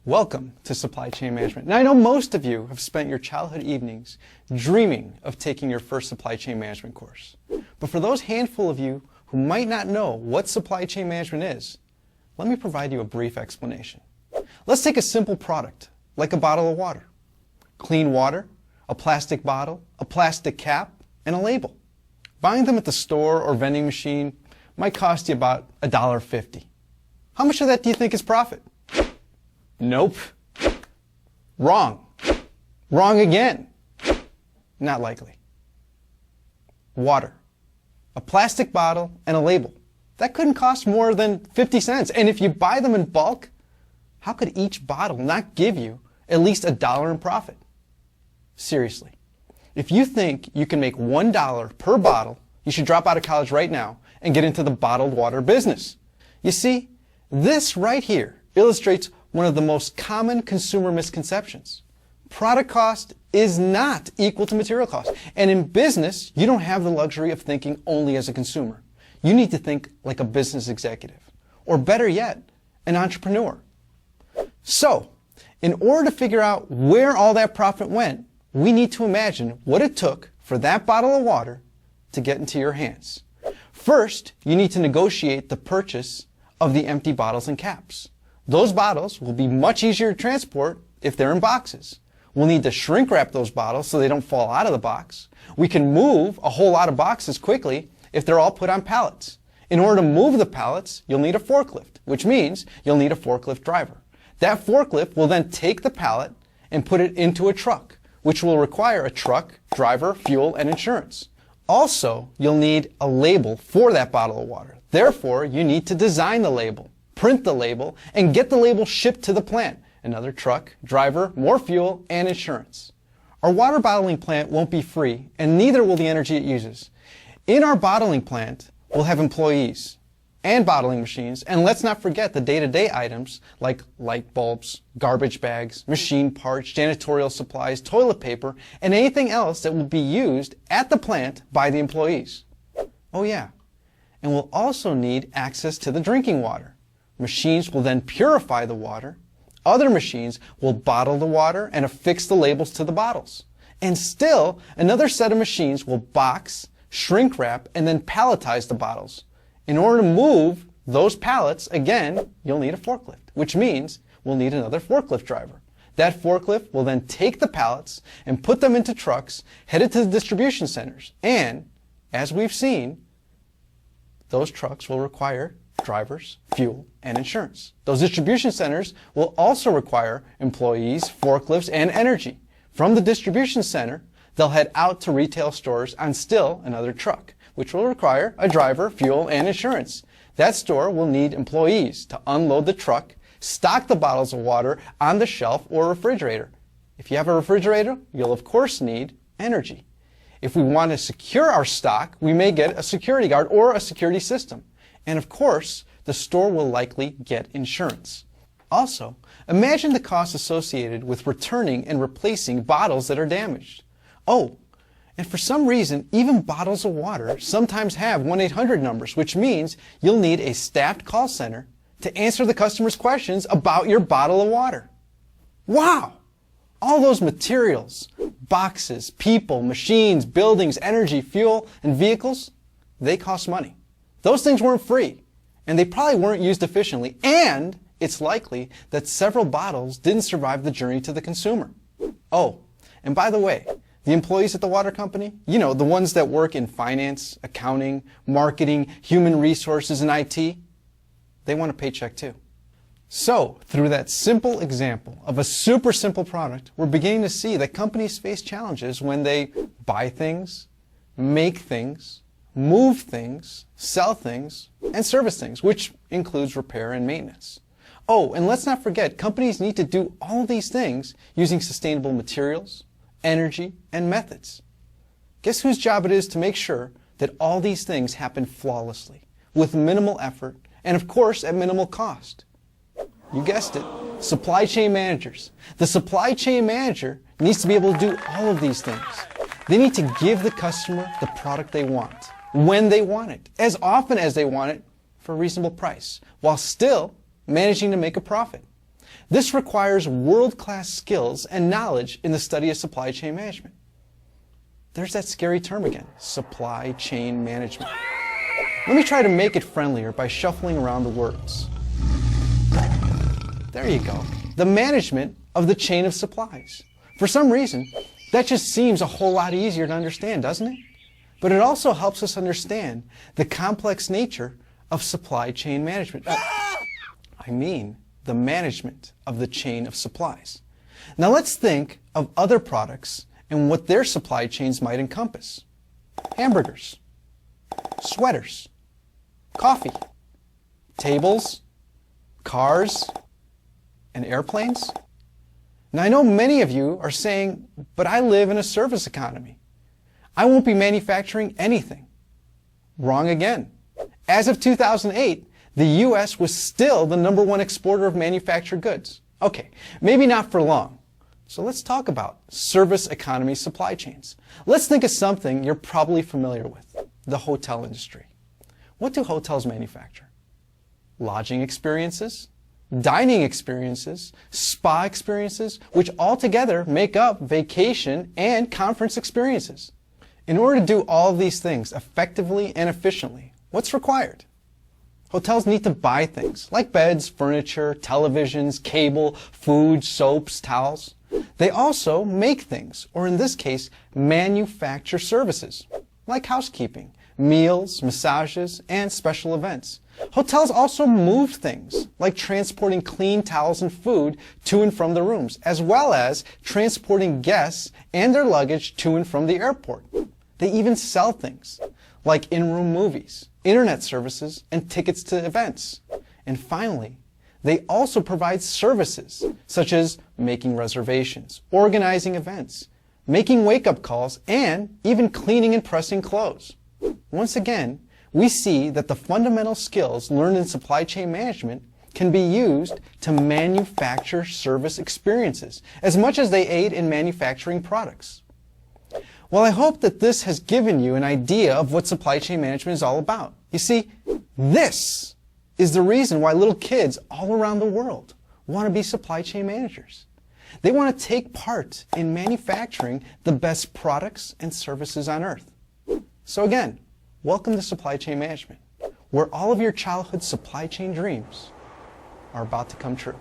Welcome to Supply Chain Management. Now, I know most of you have spent your childhood evenings dreaming of taking your first supply chain management course. But for those handful of you who might not know what supply chain management is, let me provide you a brief explanation. Let's take a simple product, like a bottle of water. Clean water, a plastic bottle, a plastic cap, and a label. Buying them at the store or vending machine might cost you about $1.50. How much of that do you think is profit? Nope. Wrong. Wrong again. Not likely. Water. A plastic bottle and a label. That couldn't cost more than 50 cents. And if you buy them in bulk, how could each bottle not give you at least $1 in profit? Seriously. If you think you can make $1 per bottle, you should drop out of college right now and get into the bottled water business. You see, this right here illustrates one of the most common consumer misconceptions. Product cost is not equal to material cost. And in business, you don't have the luxury of thinking only as a consumer. You need to think like a business executive, or better yet, an entrepreneur. So, in order to figure out where all that profit went, we need to imagine what it took for that bottle of water to get into your hands. First, you need to negotiate the purchase of the empty bottles and caps. Those bottles will be much easier to transport if they're in boxes. We'll need to shrink wrap those bottles so they don't fall out of the box. We can move a whole lot of boxes quickly if they're all put on pallets. In order to move the pallets, you'll need a forklift, which means you'll need a forklift driver. That forklift will then take the pallet and put it into a truck, which will require a truck, driver, fuel, and insurance. Also, you'll need a label for that bottle of water. Therefore, you need to design the label, print the label, and get the label shipped to the plant. Another truck, driver, more fuel, and insurance. Our water bottling plant won't be free, and neither will the energy it uses. In our bottling plant, we'll have employees and bottling machines, and let's not forget the day-to-day items like light bulbs, garbage bags, machine parts, janitorial supplies, toilet paper, and anything else that will be used at the plant by the employees. Oh yeah, and we'll also need access to the drinking water. Machines will then purify the water. Other machines will bottle the water and affix the labels to the bottles. And still, another set of machines will box, shrink wrap, and then palletize the bottles. In order to move those pallets, again, you'll need a forklift, which means we'll need another forklift driver. That forklift will then take the pallets and put them into trucks headed to the distribution centers. And, as we've seen, those trucks will require drivers, fuel, and insurance. Those distribution centers will also require employees, forklifts, and energy. From the distribution center, they'll head out to retail stores on still another truck, which will require a driver, fuel, and insurance. That store will need employees to unload the truck, stock the bottles of water on the shelf or refrigerator. If you have a refrigerator, you'll of course need energy. If we want to secure our stock, we may get a security guard or a security system. And of course, the store will likely get insurance. Also, imagine the costs associated with returning and replacing bottles that are damaged. Oh, and for some reason, even bottles of water sometimes have 1-800 numbers, which means you'll need a staffed call center to answer the customer's questions about your bottle of water. Wow! All those materials, boxes, people, machines, buildings, energy, fuel, and vehicles, they cost money. Those things weren't free, and they probably weren't used efficiently, and it's likely that several bottles didn't survive the journey to the consumer. Oh, and by the way, the employees at the water company, the ones that work in finance, accounting, marketing, human resources, and IT, they want a paycheck too. So, through that simple example of a super simple product, we're beginning to see that companies face challenges when they buy things, make things, move things, sell things, and service things, which includes repair and maintenance. Oh, and let's not forget, companies need to do all these things using sustainable materials, energy, and methods. Guess whose job it is to make sure that all these things happen flawlessly, with minimal effort, and of course at minimal cost? You guessed it, supply chain managers. The supply chain manager needs to be able to do all of these things. They need to give the customer the product they want, when they want it, as often as they want it, for a reasonable price, while still managing to make a profit. This requires world-class skills and knowledge in the study of supply chain management. There's that scary term again, supply chain management. Let me try to make it friendlier by shuffling around the words. There you go. The management of the chain of supplies. For some reason, that just seems a whole lot easier to understand, doesn't it? But it also helps us understand the complex nature of supply chain management. I mean, the management of the chain of supplies. Now let's think of other products and what their supply chains might encompass. Hamburgers, sweaters, coffee, tables, cars, and airplanes. Now I know many of you are saying, but I live in a service economy. I won't be manufacturing anything. Wrong again. As of 2008, the U.S. was still the #1 exporter of manufactured goods. Okay, maybe not for long. So let's talk about service economy supply chains. Let's think of something you're probably familiar with, the hotel industry. What do hotels manufacture? Lodging experiences, dining experiences, spa experiences, which all together make up vacation and conference experiences. In order to do all of these things effectively and efficiently, what's required? Hotels need to buy things like beds, furniture, televisions, cable, food, soaps, towels. They also make things, or in this case, manufacture services, like housekeeping, meals, massages, and special events. Hotels also move things, like transporting clean towels and food to and from the rooms, as well as transporting guests and their luggage to and from the airport. They even sell things, like in-room movies, internet services, and tickets to events. And finally, they also provide services, such as making reservations, organizing events, making wake-up calls, and even cleaning and pressing clothes. Once again, we see that the fundamental skills learned in supply chain management can be used to manufacture service experiences as much as they aid in manufacturing products. Well, I hope that this has given you an idea of what supply chain management is all about. You see, this is the reason why little kids all around the world want to be supply chain managers. They want to take part in manufacturing the best products and services on earth. So again, welcome to supply chain management, where all of your childhood supply chain dreams are about to come true.